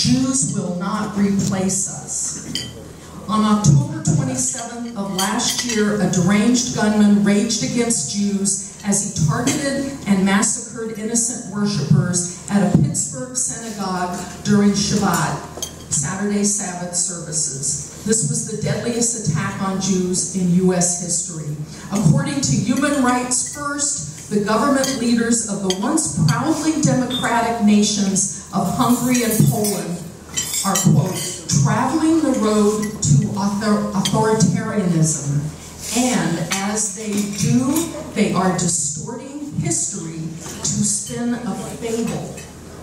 Jews will not replace us. On October 27th of last year, a deranged gunman raged against Jews as he targeted and massacred innocent worshipers at a Pittsburgh synagogue during Shabbat, Saturday Sabbath services. This was the deadliest attack on Jews in U.S. history. According to Human Rights First, the government leaders of the once proudly democratic nations of Hungary and Poland are, quote, traveling the road to authoritarianism, and as they do, they are distorting history to spin a fable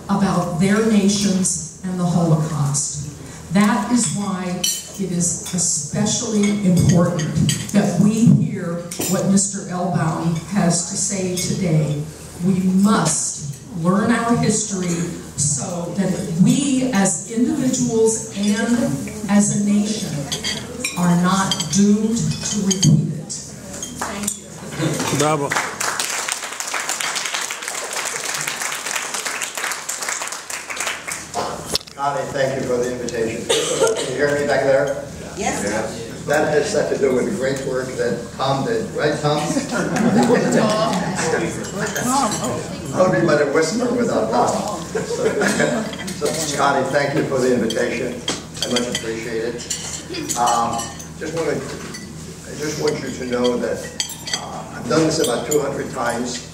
about their nations and the Holocaust. That is why it is especially important that we hear what Mr. Elbaum has to say today. We must learn our history so that we as individuals and as a nation are not doomed to repeat it. Thank you. Bravo. Connie, thank you for the invitation. Can you hear me back there? Yes. Yeah. That has to do with the great work that Tom did, right, Tom? I'll be but a whisper without Tom. So, Connie, thank you for the invitation. I much appreciate it. I just want you to know that I've done this about 200 times,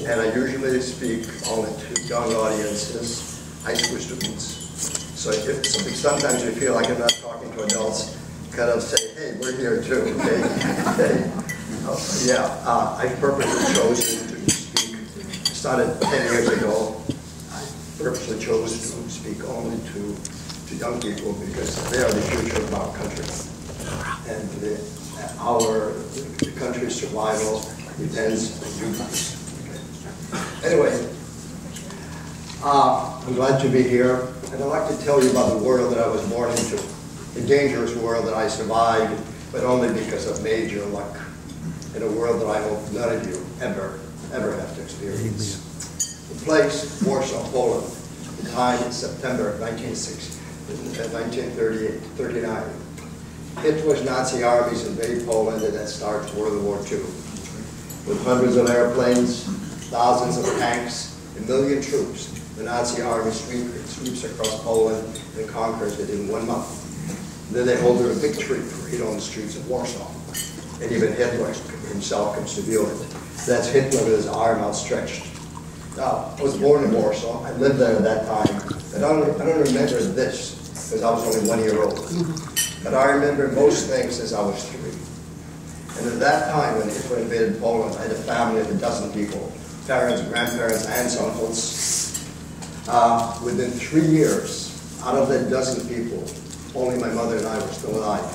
and I usually speak only to young audiences, high school students. So if sometimes you feel like I'm not talking to adults, kind of say, hey, we're here too, okay? I purposely chose to speak. I started 10 years ago. I purposely chose to speak only to young people because they are the future of our country. And the country's survival depends on you guys. Okay. Anyway, I'm glad to be here. And I'd like to tell you about the world that I was born into. A dangerous world that I survived, but only because of major luck. In a world that I hope none of you ever have to experience. The place, Warsaw, Poland. The time, September 1939. Hitler's Nazi armies invade Poland, and that starts World War II. With hundreds of airplanes, thousands of tanks, 1 million troops, the Nazi army sweeps across Poland and conquers it in 1 month. Then they hold a big tree parade on the streets of Warsaw. And even Hitler himself comes to view it. That's Hitler with his arm outstretched. Now, I was born in Warsaw. I lived there at that time. I don't remember this, because I was only 1 year old. But I remember most things since I was 3. And at that time, when Hitler invaded Poland, I had a family of a dozen people. Parents, grandparents, aunts, uncles. Within 3 years, out of that dozen people, only my mother and I were still alive.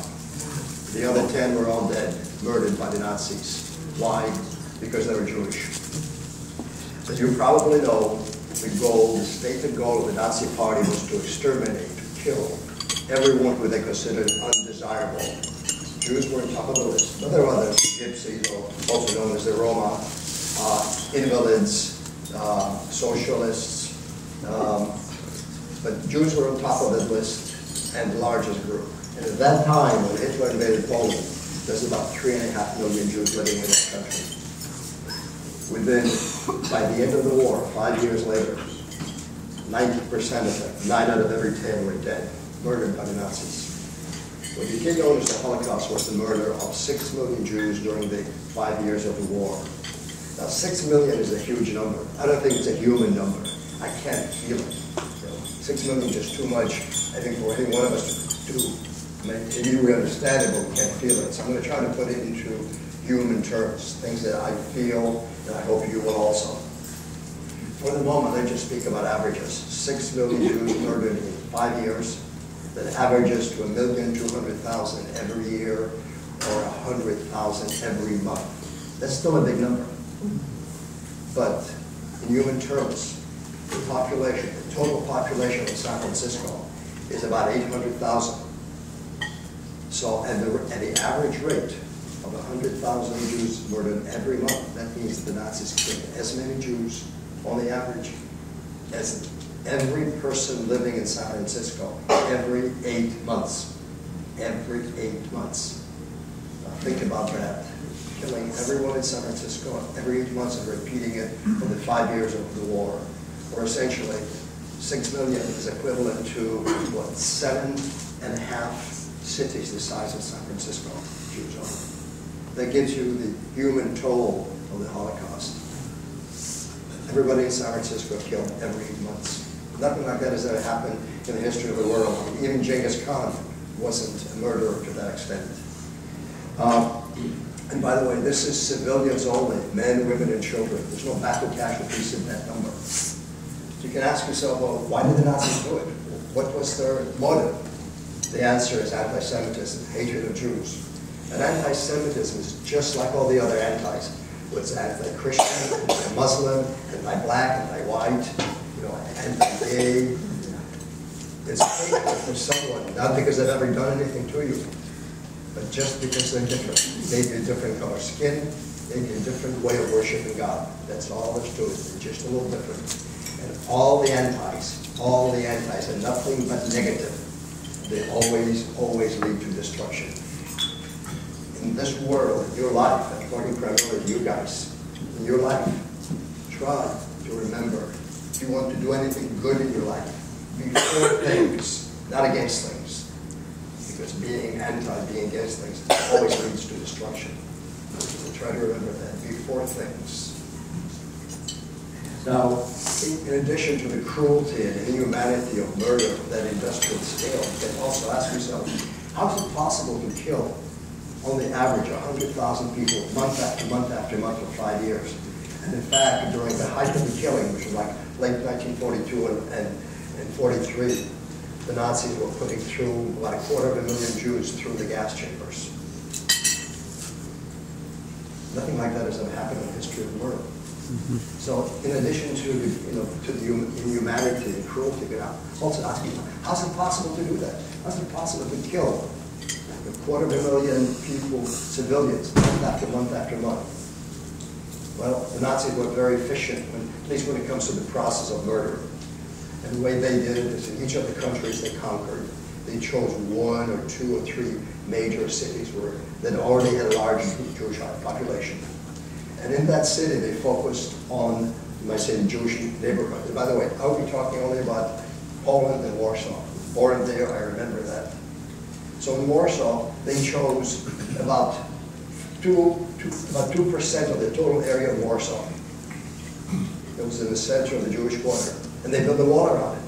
The other 10 were all dead, murdered by the Nazis. Why? Because they were Jewish. As you probably know, the stated goal of the Nazi Party was to exterminate, to kill everyone who they considered undesirable. Jews were on top of the list, but there were others, gypsies, or also known as the Roma, invalids, socialists, but Jews were on top of that list and the largest group. And at that time, when Hitler invaded Poland, there's about 3.5 million Jews living in that country. By the end of the war, 5 years later, 90% of them, 9 out of every 10 were dead, murdered by the Nazis. What became known as the Holocaust was the murder of 6 million Jews during the 5 years of the war. Now, 6 million is a huge number. I don't think it's a human number. I can't feel it. 6 million is just too much, I think, for any one of us to do. I mean, maybe we understand it, but we can't feel it. So I'm going to try to put it into human terms, things that I feel, and I hope you will also. For the moment, let's just speak about averages. 6 million Jews murdered in 5 years. That averages to 1,200,000 every year, or 100,000 every month. That's still a big number. But in human terms, the population, the total population of San Francisco is about 800,000. So, at the average rate of 100,000 Jews murdered every month, that means the Nazis killed as many Jews on the average as every person living in San Francisco every 8 months. Every 8 months. Now think about that. Killing everyone in San Francisco every 8 months and repeating it for the 5 years of the war. Or essentially, 6 million is equivalent to, what, 7.5 cities the size of San Francisco, Jews only. That gives you the human toll of the Holocaust. Everybody in San Francisco killed every 8 months. Nothing like that has ever happened in the history of the world. Even Genghis Khan wasn't a murderer to that extent. And by the way, this is civilians only, men, women, and children. There's no battle casualties in that number. So you can ask yourself, well, why did the Nazis do it? What was their motive? The answer is anti-Semitism, hatred of Jews. And anti-Semitism is just like all the other antis. It's anti-Christian, anti-Muslim, anti-black, anti-white, anti-gay. It's hatred for someone, not because they've ever done anything to you, but just because they're different. Maybe a different color skin, maybe a different way of worshiping God. That's all there's to it. They're just a little different. And all the antis are nothing but negative. They always lead to destruction. In this world, in your life, and pointing primarily to you guys, in your life, try to remember, if you want to do anything good in your life, be for things, not against things. Because being anti, being against things, always leads to destruction. So try to remember that. Be for things. Now, in addition to the cruelty and inhumanity of murder on that industrial scale, you can also ask yourself, how is it possible to kill on the average 100,000 people month after month after month for 5 years? And in fact, during the height of the killing, which was like late 1942 and 43, the Nazis were putting through about 250,000 Jews through the gas chambers. Nothing like that has ever happened in the history of the world. So, in addition to the inhumanity and cruelty, you can also ask people, how's it possible to do that? How's it possible to kill 250,000 people, civilians, month after month after month? Well, the Nazis were very efficient, at least when it comes to the process of murder. And the way they did it is in each of the countries they conquered, they chose 1 or 2 or 3 major cities that already had a large Jewish population. And in that city, they focused on, you might say, the Jewish neighborhood. And by the way, I'll be talking only about Poland and Warsaw. Born there, I remember that. So in Warsaw, they chose about 2% of the total area of Warsaw. It was in the center of the Jewish quarter. And they built a wall around it.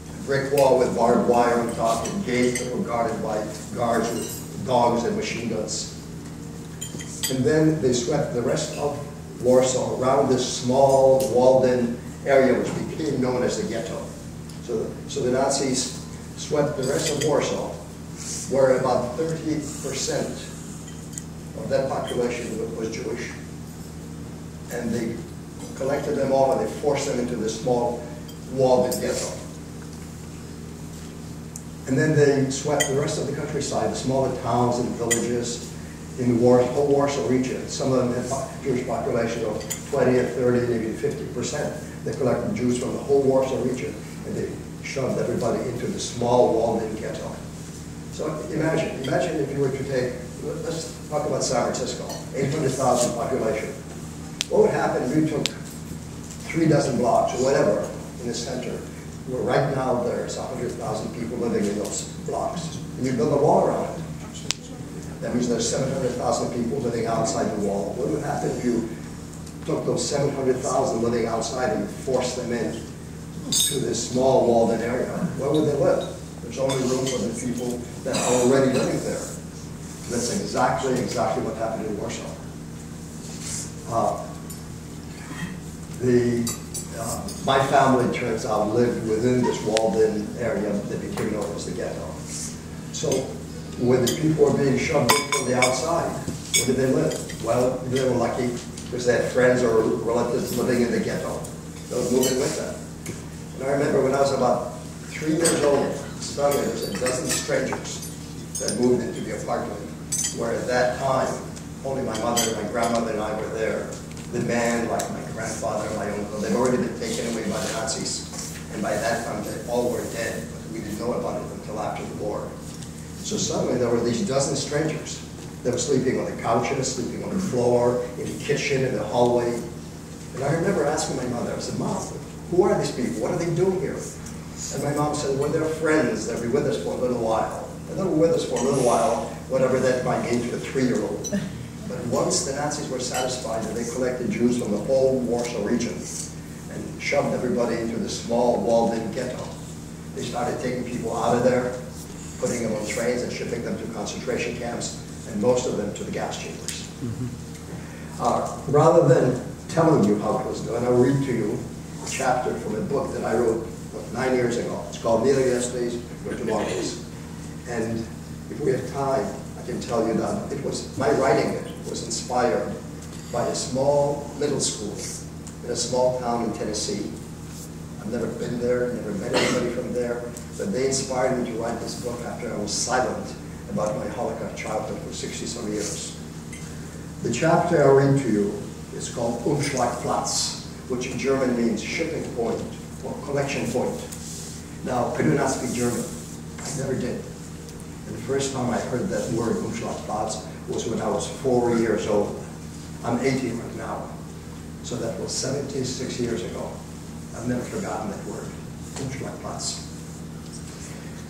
A brick wall with barbed wire on top and gates that were guarded by guards with dogs and machine guns. And then they swept the rest of Warsaw around this small walled-in area which became known as the ghetto. So the Nazis swept the rest of Warsaw, where about 30% of that population was Jewish. And they collected them all and they forced them into this small walled-in ghetto. And then they swept the rest of the countryside, the smaller towns and villages in the whole Warsaw region. Some of them had Jewish population of 20 and 30 and even 50%. They collected Jews from the whole Warsaw region and they shoved everybody into the small walled-in ghetto. So imagine if you were to take, let's talk about San Francisco, 800,000 population. What would happen if you took 3 dozen blocks or whatever in the center, where right now there's 100,000 people living in those blocks, and you build a wall around it? That means there's 700,000 people living outside the wall. What would happen if you took those 700,000 living outside and forced them in to this small walled-in area? Where would they live? There's only room for the people that are already living there. And that's exactly what happened in Warsaw. My family, turns out, lived within this walled-in area that became known as the ghetto. So when the people were being shoved in from the outside, where did they live? Well, they were lucky because they had friends or relatives living in the ghetto. They were moving with them. And I remember when I was about 3 years old, suddenly there was a dozen strangers that moved into the apartment, where at that time, only my mother and my grandmother and I were there. The man, like my grandfather and my uncle. They'd already been taken away by the Nazis. And by that time, they all were dead, but we didn't know about it until after the war. So suddenly there were these dozen strangers. They were sleeping on the couches, sleeping on the floor, in the kitchen, in the hallway. And I remember asking my mother, I said, Mom, who are these people? What are they doing here? And my mom said, well, they're friends. They'll be with us for a little while. And they'll be with us for a little while, whatever that might mean to a 3-year-old. But once the Nazis were satisfied that they collected Jews from the whole Warsaw region and shoved everybody into the small walled-in ghetto, they started taking people out of there, putting them on trains and shipping them to concentration camps, and most of them to the gas chambers. Rather than telling you how it was done, I'll read to you a chapter from a book that I wrote 9 years ago. It's called Neither Yesterdays Nor Tomorrows. And if we have time, I can tell you that my writing it was inspired by a small middle school in a small town in Tennessee. I've never been there, never met anybody from there, but they inspired me to write this book after I was silent about my Holocaust childhood for 60-some years. The chapter I'll read to you is called Umschlagplatz, which in German means shipping point or collection point. Now, I do not speak German. I never did. And the first time I heard that word, Umschlagplatz, was when I was 4 years old. I'm 80 right now. So that was 76 years ago. I've never forgotten that word, Umschlagplatz.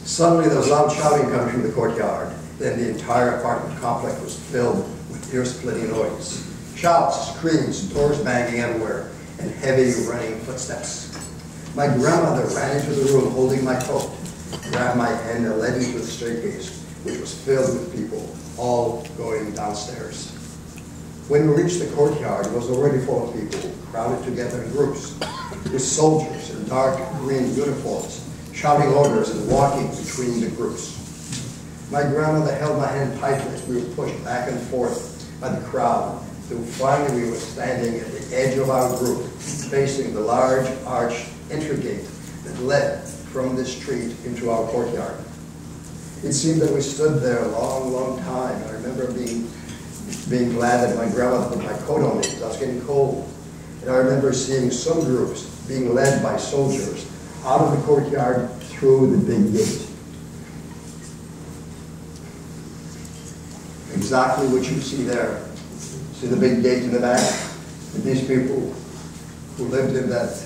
Suddenly there was loud shouting coming from the courtyard. Then the entire apartment complex was filled with ear-splitting noise. Shouts, screams, doors banging everywhere, and heavy running footsteps. My grandmother ran into the room holding my coat, grabbed my hand and led me to the staircase, which was filled with people, all going downstairs. When we reached the courtyard, it was already full of people, crowded together in groups, with soldiers in dark green uniforms, shouting orders and walking between the groups. My grandmother held my hand tightly as we were pushed back and forth by the crowd, till finally we were standing at the edge of our group, facing the large arched entry gate that led from the street into our courtyard. It seemed that we stood there a long, long time. I remember being glad that my grandmother put my coat on me because I was getting cold. And I remember seeing some groups being led by soldiers out of the courtyard through the big gate. Exactly what you see there. See the big gate in the back? And these people who lived in that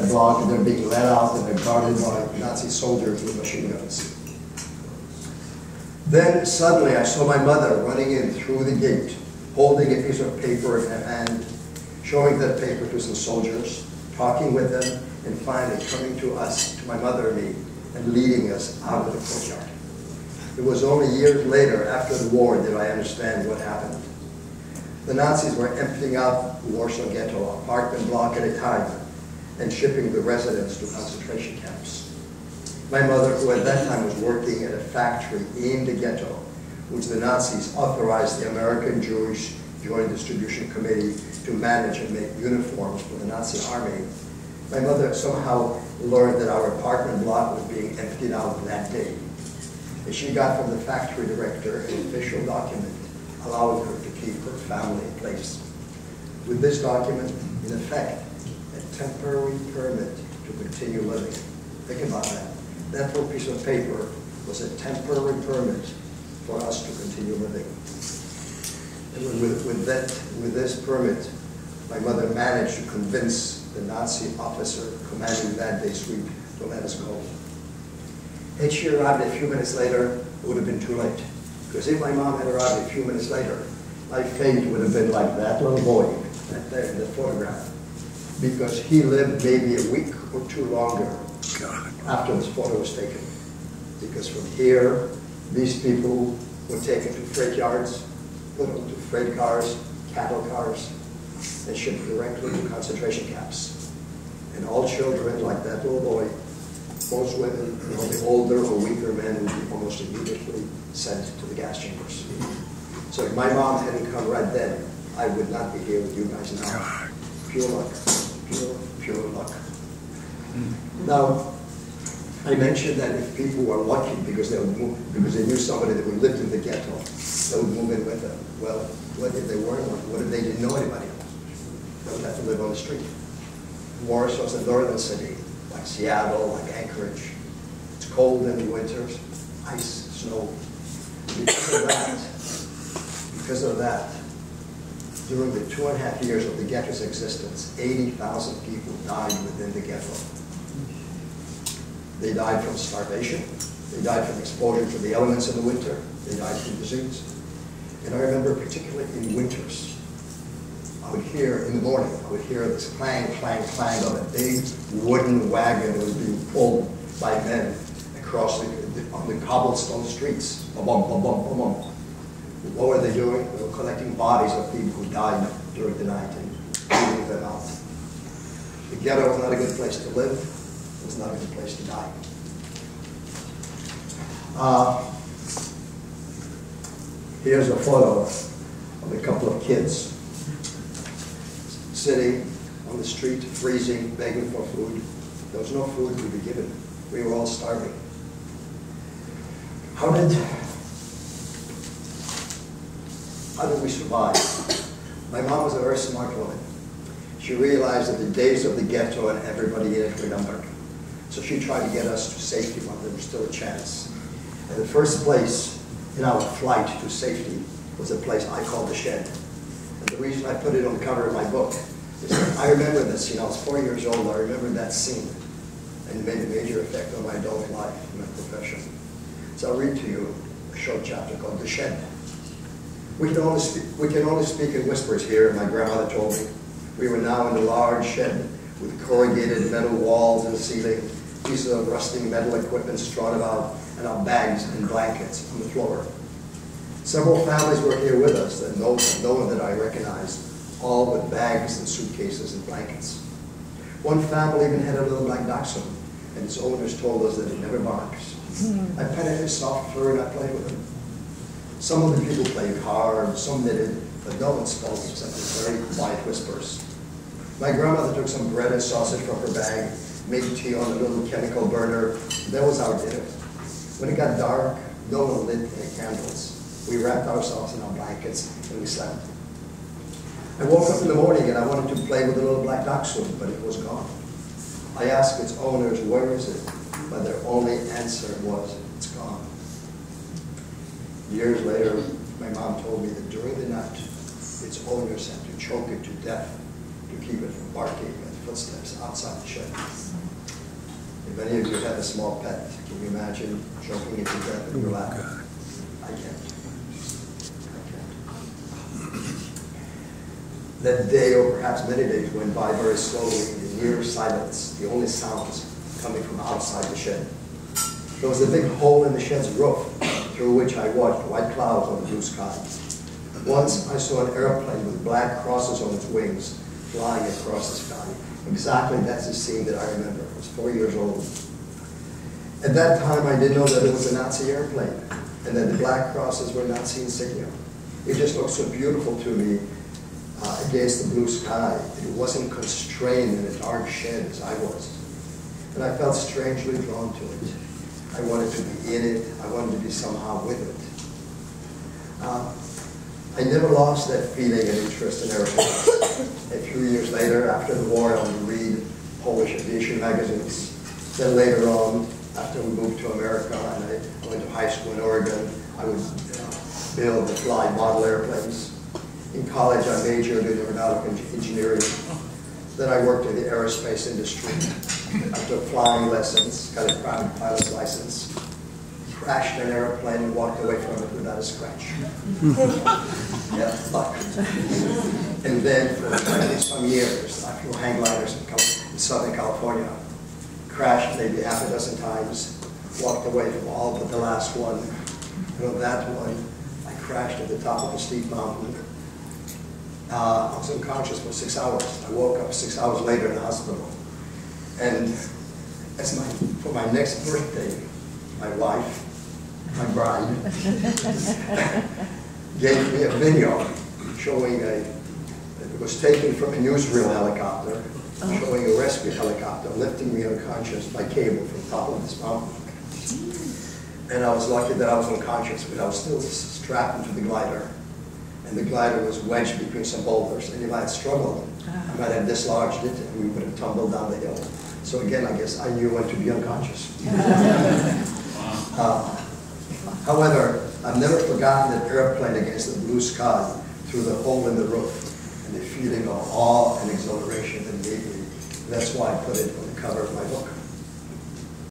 block, and they're being led out and they're guarded by Nazi soldiers with machine guns. Then suddenly I saw my mother running in through the gate, holding a piece of paper in her hand, showing that paper to some soldiers, talking with them, and finally coming to us, to my mother and me, and leading us out of the courtyard. It was only years later, after the war, that I understand what happened. The Nazis were emptying out the Warsaw Ghetto, apartment block at a time, and shipping the residents to concentration camps. My mother, who at that time was working at a factory in the ghetto, which the Nazis authorized the American Jewish Joint Distribution Committee to manage and make uniforms for the Nazi army, my mother somehow learned that our apartment block was being emptied out that day. And she got from the factory director an official document allowing her to keep her family in place. With this document, in effect, a temporary permit to continue living. Think about that. That little piece of paper was a temporary permit for us to continue living. And with this permit, my mother managed to convince the Nazi officer commanding that day's sweep to let us go. Had she arrived a few minutes later, it would have been too late. Because if my mom had arrived a few minutes later, my fate would have been like that little boy right there in the photograph. Because he lived maybe a week or two longer after this photo was taken. Because from here, these people were taken to freight yards, put into freight cars, cattle cars, and shipped directly to concentration camps. And all children, like that little boy, most women, the older or weaker men would be almost immediately sent to the gas chambers. So if my mom hadn't come right then, I would not be here with you guys now. Pure luck. Pure luck. Now, I mentioned that if people were lucky because they knew somebody that would lived in the ghetto, they would move in with them. Well, what if they weren't lucky? What if they didn't know anybody else? They would have to live on the street. Warsaw's a northern city, like Seattle, like Anchorage. It's cold in the winters, ice, snow. Because of that, during the 2.5 years of the ghetto's existence, 80,000 people died within the ghetto. They died from starvation. They died from exposure to the elements in the winter. They died from disease. And I remember particularly in winters, I would hear, in the morning, I would hear this clang, clang, clang of a big wooden wagon that was being pulled by men across on the cobblestone streets. Bum, bum, bum, bum, bum, bum. What were they doing? They were collecting bodies of people who died during the night and moving them out. The ghetto was not a good place to live. It was not a good place to die. Here's a photo of a couple of kids sitting on the street, freezing, begging for food. There was no food to be given. We were all starving. How did we survive? My mom was a very smart woman. She realized that the days of the ghetto and everybody in it were numbered. So she tried to get us to safety while there was still a chance. And the first place in our flight to safety was a place I called the Shed. And the reason I put it on the cover of my book is that I remember this. You know, I was 4 years old. I remember that scene. And it made a major effect on my adult life and my profession. So I'll read to you a short chapter called The Shed. We can only speak in whispers here, my grandmother told me. We were now in a large shed with corrugated metal walls and ceiling, pieces of rusting metal equipment strewn about, and our bags and blankets on the floor. Several families were here with us, and no one that I recognized, all with bags and suitcases and blankets. One family even had a little black dachshund, and its owners told us that it never barks. I petted his soft fur and I played with him. Some of the people played cards, some knitted, but no one spoke except in very quiet whispers. My grandmother took some bread and sausage from her bag, made tea on a little chemical burner. That was our dinner. When it got dark, no one lit any candles. We wrapped ourselves in our blankets and we slept. I woke up in the morning and I wanted to play with the little black dachshund, but it was gone. I asked its owners, where is it? But their only answer was, it's gone. Years later, my mom told me that during the night, its owners had to choke it to death to keep it from barking at footsteps outside the shed. If any of you had a small pet, can you imagine choking it to death in your lap? I can't. That day, or perhaps many days, went by very slowly in near silence, the only sounds coming from outside the shed. There was a big hole in the shed's roof, through which I watched white clouds on the blue sky. Once I saw an airplane with black crosses on its wings flying across the sky. Exactly, that's the scene that I remember. I was 4 years old. At that time, I didn't know that it was a Nazi airplane, and that the black crosses were Nazi insignia. It just looked so beautiful to me against the blue sky. It wasn't constrained in a dark shed as I was. And I felt strangely drawn to it. I wanted to be in it. I wanted to be somehow with it. I never lost that feeling and interest in airplanes. A few years later, after the war, I would read Polish aviation magazines. Then later on, after we moved to America and I went to high school in Oregon, I would build and fly model airplanes. In college, I majored in aeronautical engineering. Then I worked in the aerospace industry. I took flying lessons, got a private pilot's license, crashed an airplane and walked away from it without a scratch. Yeah, luck. And then for some years, I flew hang gliders in Southern California. Crashed maybe half a dozen times, walked away from all but the last one. And on that one, I crashed at the top of a steep mountain. I was unconscious for 6 hours. I woke up 6 hours later in the hospital. And for my next birthday, my wife, my bride, gave me a video showing it was taken from a newsreel helicopter, showing a rescue helicopter lifting me unconscious by cable from the top of this mountain. And I was lucky that I was unconscious, but I was still strapped into the glider. and the glider was wedged between some boulders. And if I had struggled, I might have dislodged it, and we would have tumbled down the hill. So again, I guess I knew when to be unconscious. However, I've never forgotten that airplane against the blue sky through the hole in the roof, and the feeling of awe and exhilaration that gave me. That's why I put it on the cover of my book.